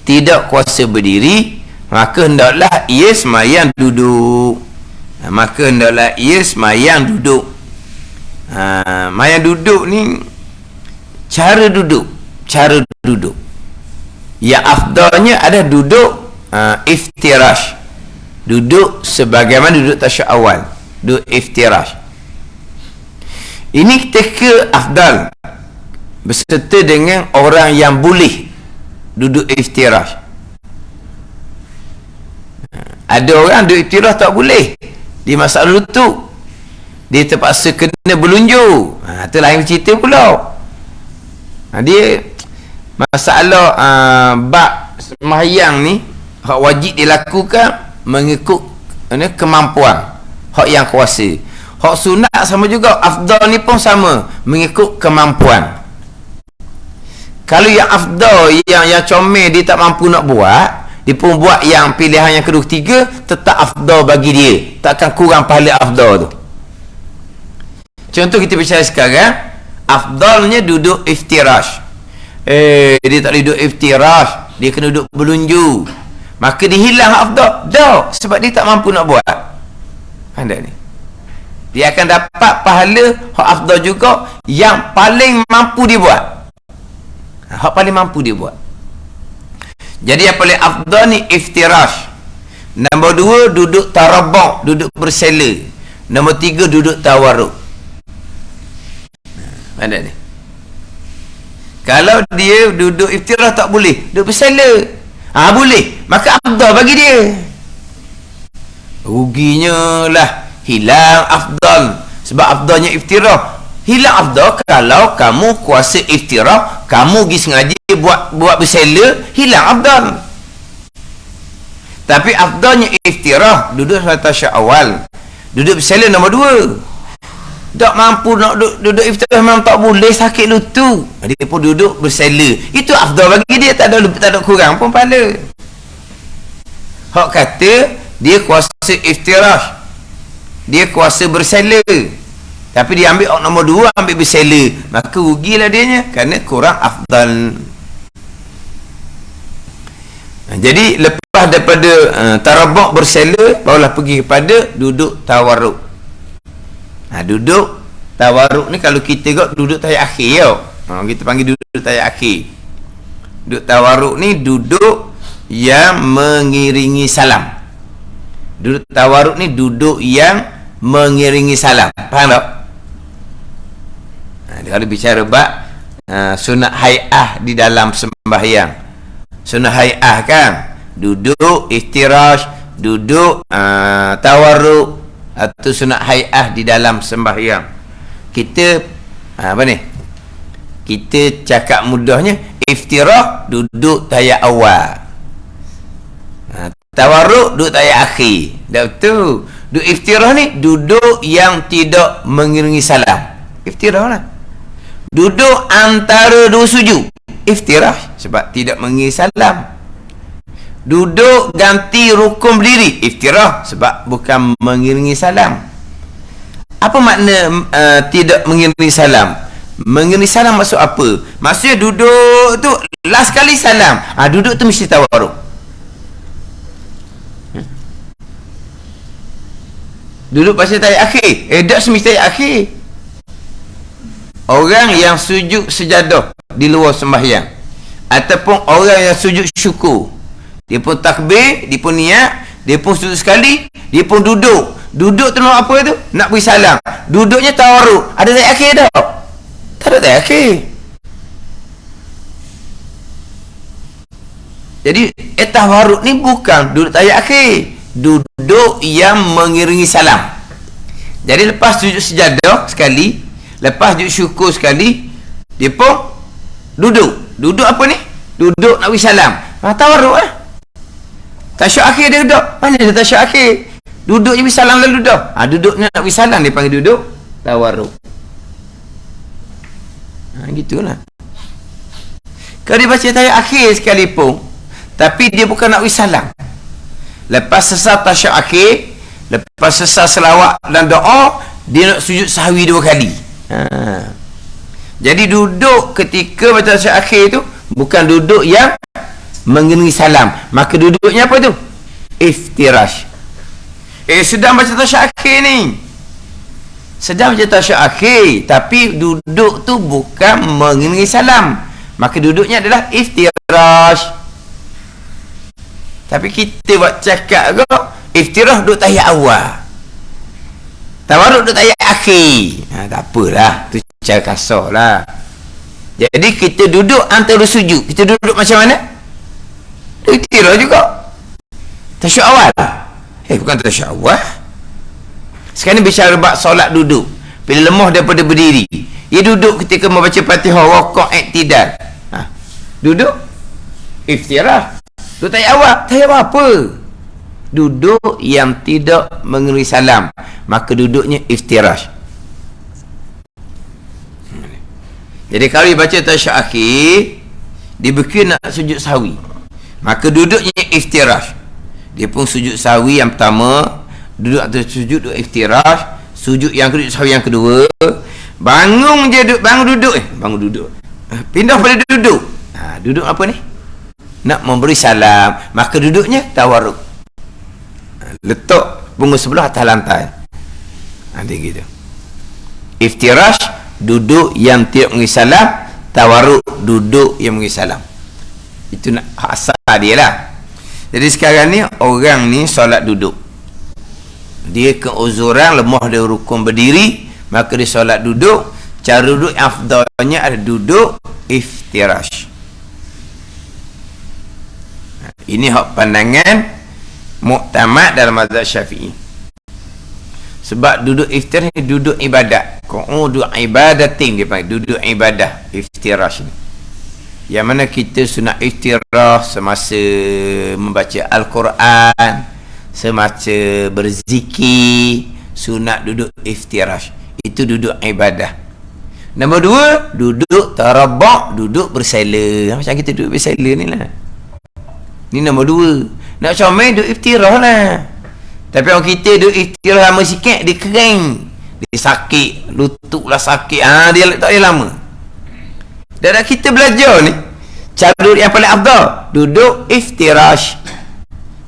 tidak kuasa berdiri, maka hendaklah ia sembahyang duduk. Maka hendaklah ia sembahyang duduk. Sembahyang duduk ni, cara duduk yang afdalnya ada duduk iftirash, duduk sebagaimana duduk tasyahud awal, duduk iftirash. Ini ketika afdal berserta dengan orang yang boleh duduk iftirash. Ada orang duduk iftirash tak boleh, dia masalah lutut, dia terpaksa kena berlunjur. Itu lain cerita pula. Dia masalah bab sembahyang ni, hak wajib dilakukan mengikut kemampuan hak yang kuasa. Hak sunat sama juga, afdal ni pun sama, mengikut kemampuan. Kalau yang afdal, yang comel dia tak mampu nak buat, dia pun buat yang pilihan yang kedua ketiga, tetap afdal bagi dia, takkan kurang pahala afdal tu. Contoh kita bicara sekarang, afdalnya duduk iftirash. Dia tak boleh duduk iftirash, dia kena duduk berlunjur, maka dia hilang afdal. Dah, sebab dia tak mampu nak buat. Anda ni, dia akan dapat pahala hak afdal juga yang paling mampu dia buat. Hak paling mampu dia buat. Jadi yang paling afdal ni iftirash. Nombor 2, duduk tarabuk, duduk bersela. Nombor 3, duduk tawarruk. Mana ni? Kalau dia duduk iftirash tak boleh, duduk bersela. Boleh, maka afdal bagi dia. Ruginya lah, hilang afdal. Sebab afdalnya iftirash. Hilang afdal kalau kamu kuasa iftirash, kamu pergi sengaja buat bersela, hilang afdal. Tapi afdalnya iftirash, duduk tasyahud awal, duduk bersela nombor 2. Tak mampu nak duduk iftirash, memang tak boleh, sakit lutut, dia pun duduk bersela. Itu afdal bagi dia, tak ada kurang pun pahala. Hak kata dia kuasa iftirash, dia kuasa bersela, tapi dia ambil nombor 2, ambil bersela, maka rugilah dianya kerana kurang afdal. Jadi lepas daripada tarabuk bersela, barulah pergi kepada duduk tawarruk. Duduk tawarruk ni kalau kita duduk tahiyat akhir tau. Kita panggil duduk tahiyat akhir. Duduk tawarruk ni duduk yang mengiringi salam. Duduk tawarruk ni duduk yang mengiringi salam. Faham tak? Kalau bicara bab sunat hai'ah di dalam sembahyang. Sunat hai'ah kan, duduk iftirash, duduk tawarruk, atau sunat hai'ah di dalam sembahyang. Kita apa ni? Kita cakap mudahnya, iftirah duduk tahiyat awal, tawarruk duduk tahiyat akhir. Dah betul. Duduk iftirah ni duduk yang tidak mengiringi salam. Iftirah lah. Duduk antara dua sujud, iftirah, sebab tidak mengiringi salam. Duduk ganti rukun berdiri, iftirah, sebab bukan mengiringi salam. Apa makna tidak mengiringi salam? Mengiringi salam maksud apa? Maksudnya duduk tu last kali salam. Duduk tu mesti tawarruk. Duduk pasal tahiyat akhir, tak semesti tahiyat akhir. Orang yang sujud sejadah di luar sembahyang, ataupun orang yang sujud syukur, dia pun takbir, dia pun niat, dia pun sujud sekali, dia pun duduk. Duduk tu nak apa tu? Nak beri salam. Duduknya tawarruk. Ada tahiyat akhir tak? Tak ada tahiyat akhir. Jadi tawarruk ni bukan duduk tahiyat akhir, duduk yang mengiringi salam. Jadi lepas sujud sejadah sekali, lepas sujud syukur sekali, dia pun duduk. Duduk apa ni? Duduk nak beri salam. Tawarruk lah. Tasyahud akhir dia duduk. Mana dia tasyahud akhir? Duduk je beri salam lalu dah. Duduknya nak beri salam, dia panggil duduk tawarruk. Gitulah. Kalau dia baca tahiyat akhir sekalipun, tapi dia bukan nak beri salam, lepas selesai tasyahud akhir, Lepas selesai selawat dan doa, dia nak sujud sahwi 2 kali. Jadi duduk ketika baca tasyahud akhir tu bukan duduk yang mengenai salam. Maka duduknya apa tu? Iftirash. Sedang baca tasyahud akhir ni. Sedang baca tasyahud akhir, tapi duduk tu bukan mengenai salam. Maka duduknya adalah iftirash. Tapi kita buat cakap ke, iftirash duduk tahiyat awal, tawarruk duduk tahiyat akhir. Tak apalah, tu cara kasar lah. Jadi kita duduk antara sujud. Kita duduk macam mana? Iftirash juga. Tasyahud awal. Bukan tasyahud awal. Sekarang ni bicara bab solat duduk. Bila lemah daripada berdiri, dia duduk ketika membaca Fatihah, rukuk, i'tidal. Duduk iftirash. Duduk tahiyat awal. Tahiyat apa? Duduk yang tidak mengenai salam, maka duduknya iftirash. Jadi kalau dia baca tasyahud akhir, dia berkira nak sujud sahwi, maka duduknya iftirash. Dia pun sujud sahwi yang pertama, duduk atau sujud duduk iftirash. Sujud yang kedua, sahwi yang kedua, bangun je duduk, bangun duduk, pindah pada duduk. Duduk apa ni? Nak memberi salam, maka duduknya tawarruk. Letak punggung sebelah atas lantai. Nanti gitu. Iftirash, duduk yang tidak mengenai salam. Tawarruk, duduk yang mengenai salam. Itu nak asal dia lah. Jadi sekarang ni orang ni solat duduk, dia keuzuran lemah dia rukun berdiri, maka dia solat duduk. Cara duduk yang afdalnya ada duduk iftirash. Ini hak pandangan muktamad dalam mazhab Syafi'i. Sebab duduk iftirash ni duduk ibadat. Qu'udu ibadatin dia panggil, duduk ibadah iftirash ni. Yang mana kita sunat iftirash semasa membaca Al-Quran, semasa berzikir, sunat duduk iftirash. Itu duduk ibadah. Nombor 2, duduk tarabak, duduk bersela. Macam kita duduk bersela ni lah. Ni nombor 2. Nak comel duduk iftirash lah. Tapi orang kita duduk iftirash lama sikit, dia kering, dia sakit, lutut lah sakit. Dia tak boleh lama. Dan kita belajar ni, cara duduk yang paling afdal, duduk iftirash.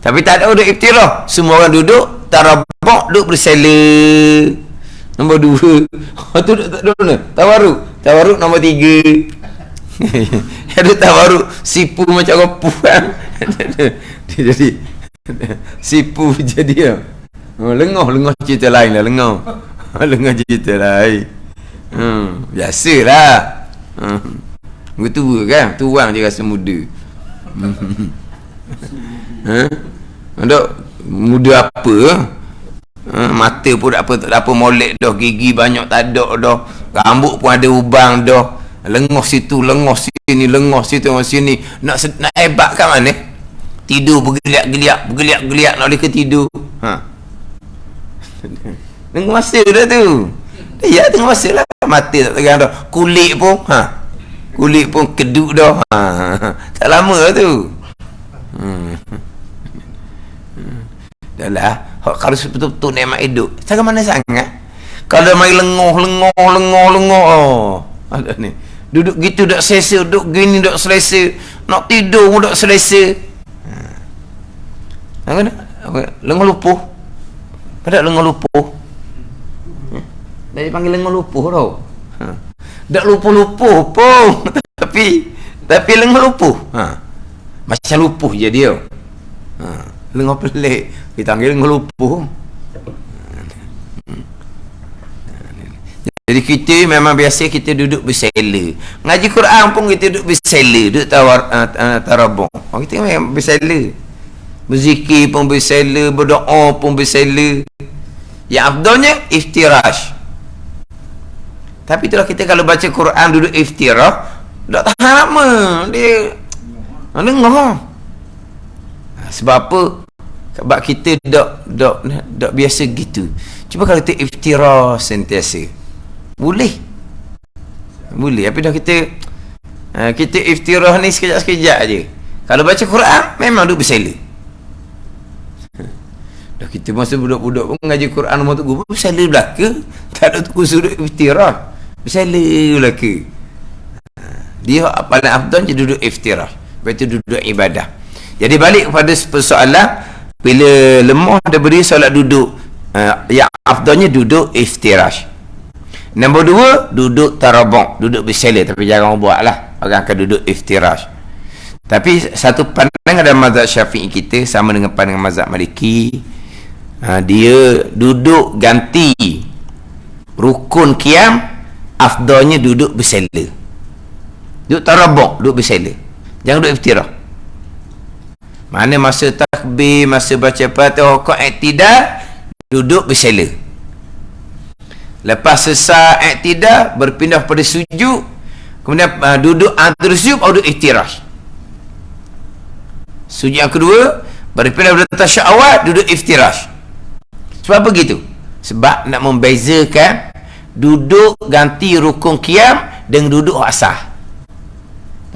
Tapi tak ada duduk iftirash, semua orang duduk tarabak, duduk bersela. Nombor 2. Tu duduk mana? Tawarruk nombor 3. Ada tawarruk sipu macam orang puang. Dia jadi sipu jadi lengah cerita lain lah. Lengah cerita lain. Biasalah. Orang tua kan, tuang je rasa muda. Dok muda apa? Mata pun tak apa molek dah, gigi banyak tak ada dah, rambut pun ada ubang dah. Lengah situ, lengah sini, lengah situ, lengah sini. Nak hebat kat mana? Tidur bergeliak-geliak nak boleh ke tidur. Tengah masa dah tu. Ya, tengah masa lah. Mata tak tegang dah. Kulit pun keduk dah. Tak lama lah tu. Dah lah. Kalau betul-betul nikmat hidup, tak mana sangat. Kalau main lengah. Ada ni. Duduk gitu tak selesa, duduk gini tak selesa, nak tidur pun tak selesa. Lengah lupuh. Padahal lengah lupuh. Dia panggil lengah lupuh tau. Tak lupuh-lupuh pun. Tapi lengah lupuh. Macam lupuh je dia. Lengah pelik. Kita panggil lengah lupuh. Jadi kita memang biasa kita duduk bersela. Ngaji Quran pun kita duduk bersela, duduk tarabung. Orang kita memang bersela. Berzikir pun bersela, berdoa pun bersela. Yang afdalnya iftirash. Tapi itulah kita kalau baca Quran duduk iftirash, tak tahan lama. Dia dengar. Sebab apa? Sebab kita tak biasa gitu. Cuba kalau kita iftirash sentiasa. Boleh. Tapi dah kita iftirash ni sekejap-sekejap je. Kalau baca Quran memang duduk bersela. Dah kita masa budak-budak pun ngaji Quran rumah tu guru bersala belaka. Tak ada tu sudut iftirah. Bersala belaka. Dia paling afdal je duduk iftirah. Lepas tu duduk ibadah. Jadi balik kepada persoalan, bila lemah dia beri solat duduk, yang afdalnya duduk iftirash. Nombor 2, duduk tarabuk, duduk bersela, tapi jangan buat lah. Orang akan duduk iftirash. Tapi satu pandangan dalam mazhab Syafi'i kita sama dengan pandangan mazhab Maliki. Dia duduk ganti rukun qiyam, afdalnya duduk bersela. Duduk tarabuk, duduk bersela. Jangan duduk iftirah. Mana masa takbir, masa baca Fatihah, i'tidal, duduk bersela. Lepas selesai i'tidal, berpindah pada sujud, kemudian duduk antara sujud, duduk iftirash. Sujud yang kedua, berpindah pada tasyahud awal, duduk iftirash. Sebab apa gitu? Sebab nak membezakan duduk ganti rukun qiyam dengan duduk asar.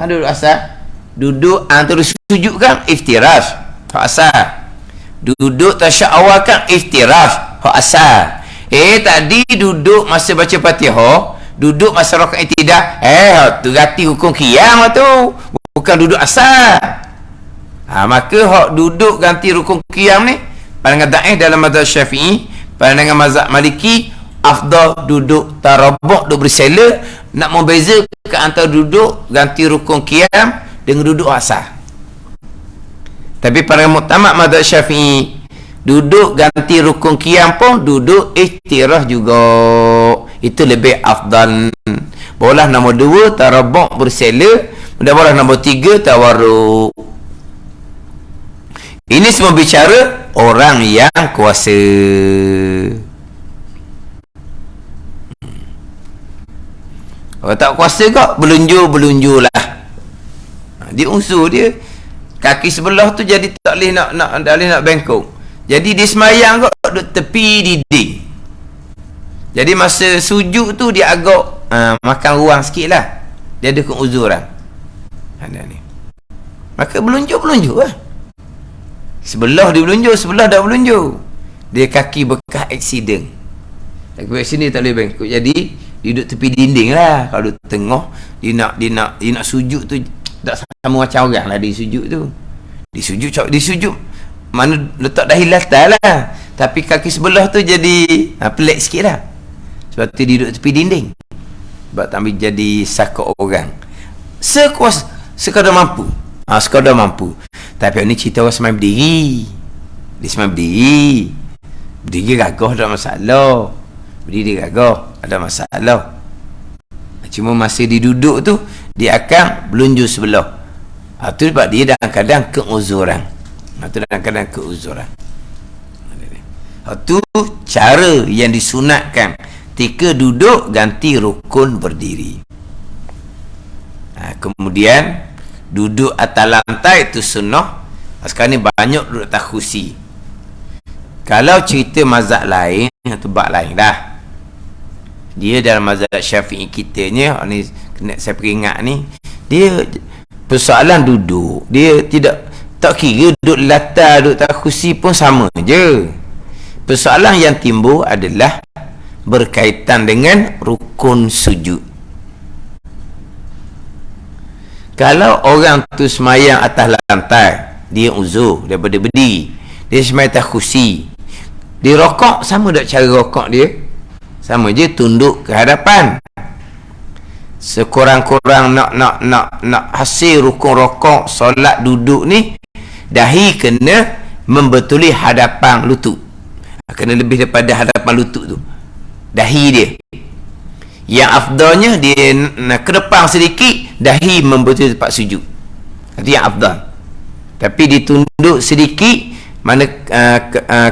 Tak duduk asar, duduk antara sujud kan iftirash, hak asar. Duduk tasyahud awal kan iftirash, hak asar. Tadi duduk masa baca Fatihah, duduk masa rakaat i'tidal, tu ganti hukum qiyam tu, bukan duduk asar. Maka hak duduk ganti rukun qiyam ni pandangan daif dalam mazhab Syafi'i, pandangan mazhab Maliki, afdal duduk tarabuk, duduk bersela. Nak membezakan antara duduk ganti rukun qiyam dengan duduk asar. Tapi pada muktamad mazhab Syafi'i, duduk ganti rukun qiyam pun duduk iftirah juga. Itu lebih afdal. Bolah nombor 2 tarabuk bersela, dan bolah nombor 3 tawarruk. Ini semua bicara orang yang kuasa. Kalau tak kuasa kok, belunjur lah. Dia unsur dia. Kaki sebelah tu jadi tak boleh nak bengkok. Jadi dia semayang kok duduk tepi dinding. Jadi masa sujud tu dia agak makan ruang sikit lah. Dia ada keuzuran. Ni. Maka belunjur lah. Sebelah dia belunjur, sebelah dah belunjur. Dia kaki bekas aksiden. Kaki sini tak boleh bengkok. Jadi dia duduk tepi dinding lah. Kalau duduk tengah, dia nak sujud tu tak sama macam orang lah. Dia sujud tu, dia sujud mana letak dahi latar lah, tapi kaki sebelah tu jadi pelik sikit lah. Sebab tu dia duduk tepi dinding, sebab tak ambil jadi sakut orang. Sekadar mampu. Sekadar mampu. Tapi ni cerita orang semai berdiri. Dia semai berdiri. Berdiri gagah tak masalah. Berdiri gagah ada masalah. Cuma masa dia duduk tu, dia akan belunjur sebelah. Itu sebab dia dalam keadaan keuzuran. Itu cara yang disunatkan ketika duduk ganti rukun berdiri. Kemudian duduk atas lantai itu sunnah. Sekarang ni banyak duduk atas kursi. Kalau cerita mazhab lain atau bab lain dah, dia dalam mazhab Syafi'i kitanya ni, saya peringat ni, dia persoalan duduk, dia tak kira duduk latar, duduk atas kursi pun sama je. Persoalan yang timbul adalah berkaitan dengan rukun sujud. Kalau orang tu semayang atas lantai, dia uzur daripada berdiri, dia semayang atas kursi, dia rokok, sama tak cara rokok dia? Sama je, tunduk ke hadapan. Sekurang-kurang nak hasil rukun rokok solat duduk ni, dahi kena membetuli hadapan lutut. Kena lebih daripada hadapan lutut tu, dahi dia. Yang afdalnya dia ke depan sedikit, dahi membetuli tempat sujud. Itu yang afdal. Tapi ditunduk sedikit, mana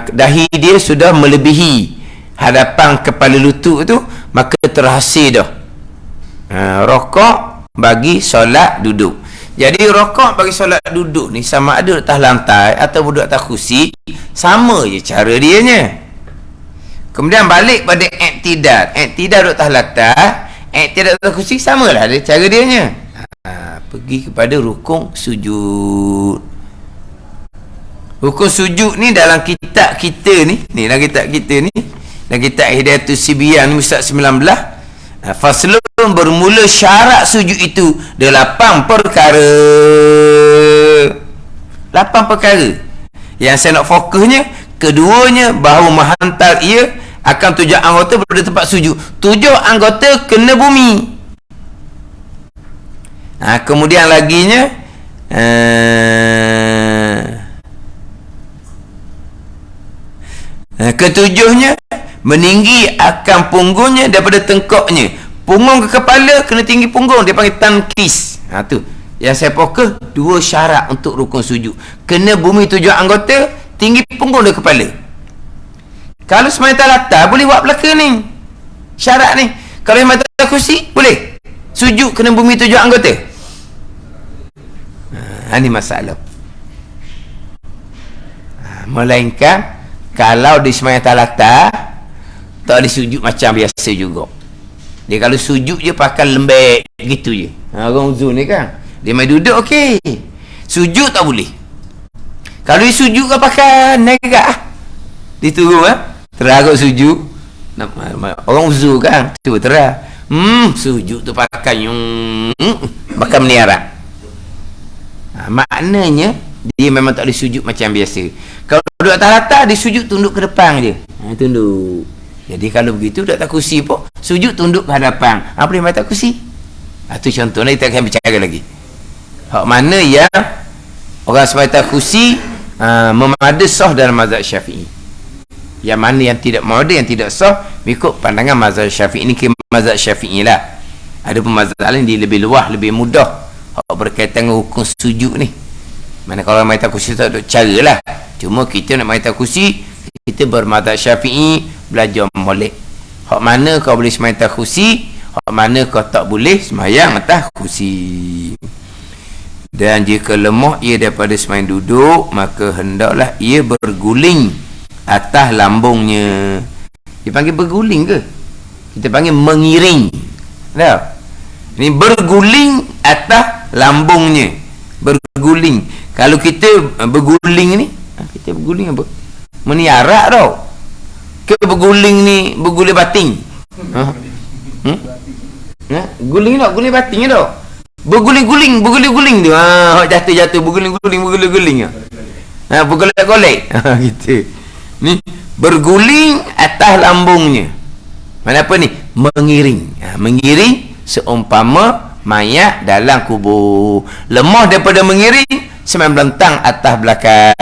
dahi dia sudah melebihi hadapan kepala lutut tu, maka terhasil dah rokok bagi solat duduk. Jadi rokok bagi solat duduk ni sama ada atas lantai atau duduk atas kursi, sama je cara dia nya. Kemudian balik pada i'tidal duduk atas lantai, i'tidal atas kursi, samalah dia cara dia nya. Pergi kepada rukun sujud. Rukun sujud ni dalam kitab kita ni dalam kitab kita ni, dalam kitab Hidayatus Sibyan Mustad 19, faslun bermula syarat sujud itu 8 perkara. 8 perkara yang saya nak fokusnya. Keduanya bahawa menghantar ia akan 7 anggota pada tempat sujud. 7 anggota kena bumi. Kemudian laginya ketujuhnya meninggi akan punggungnya daripada tengkoknya. Punggung ke kepala kena tinggi punggung, dia panggil tankis. Tu yang saya fokus. 2 syarat untuk rukun sujud. Kena bumi 7 anggota, tinggi punggung dari kepala. Kalau semata latar boleh buat belakang ni syarat ni. Kalau semata kursi boleh. Sujud kena bumi 7 anggota. Ini masalah. Melainkan kalau di semata latar tak ada sujud macam biasa juga. Dia kalau sujud je pakai lembek gitu je. Orang uzun ni kan, dia main duduk okey. Sujud tak boleh. Kalau dia sujud kan pakai negak. Dia turun teragak sujud. Orang uzur kan, cuba terang. Sujud tu pakai pakai meniara. Maknanya dia memang tak boleh sujud macam biasa. Kalau duduk atas latar, dia sujud tunduk ke depan je. Tunduk. Jadi kalau begitu duduk atas kursi pun sujud tunduk ke hadapan. Boleh main atas kursi. Itu contohnya, kita akan bicara lagi. Hak mana yang orang semata kursi memada sah dalam mazhab Syafi'i. Yang mana yang tidak memada, yang tidak sah mengikut pandangan mazhab Syafi'i. Ini ke mazhab Syafi'i lah. Ada pun mazhab lain dia lebih luas, lebih mudah berkaitan dengan hukum sujud ni. Mana kalau main atas kursi tak ada cara lah. Cuma kita nak main atas kursi, kita bermazhab Syafi'i, belajar molek. Hak mana kau boleh sembahyang atas kursi, hak mana kau tak boleh sembahyang atas kursi. Dan jika lemah ia daripada sembahyang duduk, maka hendaklah ia berguling atas lambungnya. Dia panggil berguling ke? Kita panggil mengiring. Tahu? Ini berguling atas lambungnya. Berguling. Kalau kita berguling ni, kita berguling apa? Meniarak tau. Ke berguling ni, berguling bating. Guling tak? Guling bating tau. Berguling-guling tu. Jatuh-jatuh berguling-guling. Bergolek-golek. Gitu. Ni berguling atas lambungnya. Mana apa ni? Mengiring. Mengiring seumpama mayat dalam kubur. Lemah daripada mengiring, semai melentang atas belakang.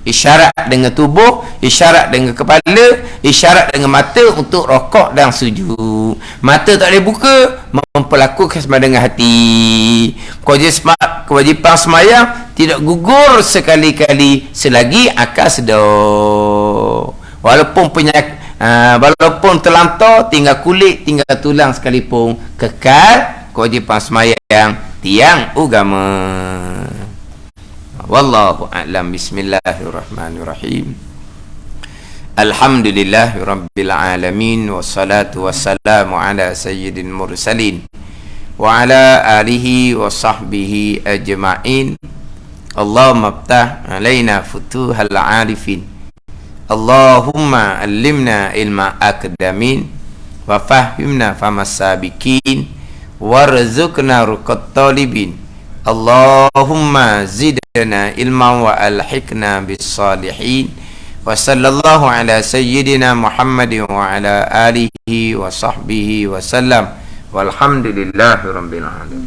Isyarat dengan tubuh, isyarat dengan kepala, isyarat dengan mata untuk rokok dan sujud. Mata tak boleh buka, memperlakukan sama dengan hati. Kewajipan semayang tidak gugur sekali-kali selagi akal sedar. Walaupun walaupun terlantar, tinggal kulit, tinggal tulang sekalipun, kekal kewajipan semayang tiang agama. Wallahu a'lam. Bismillahirrahmanirrahim. Alhamdulillahirabbil alamin, wassalatu wassalamu ala sayyidil mursalin wa ala alihi wa sahbihi ajma'in. Allahumma iftah alaina futuhal arifin. Allahumma allimna ilma akdamin wa fahimna famas sabiqin warzuqna ruqat talibin. Allahumma zidna ilman wa alhiqna bis salihin. Wa sallallahu ala sayyidina Muhammadin wa ala alihi wa sahbihi wa sallam. Walhamdulillahi rabbil alamin.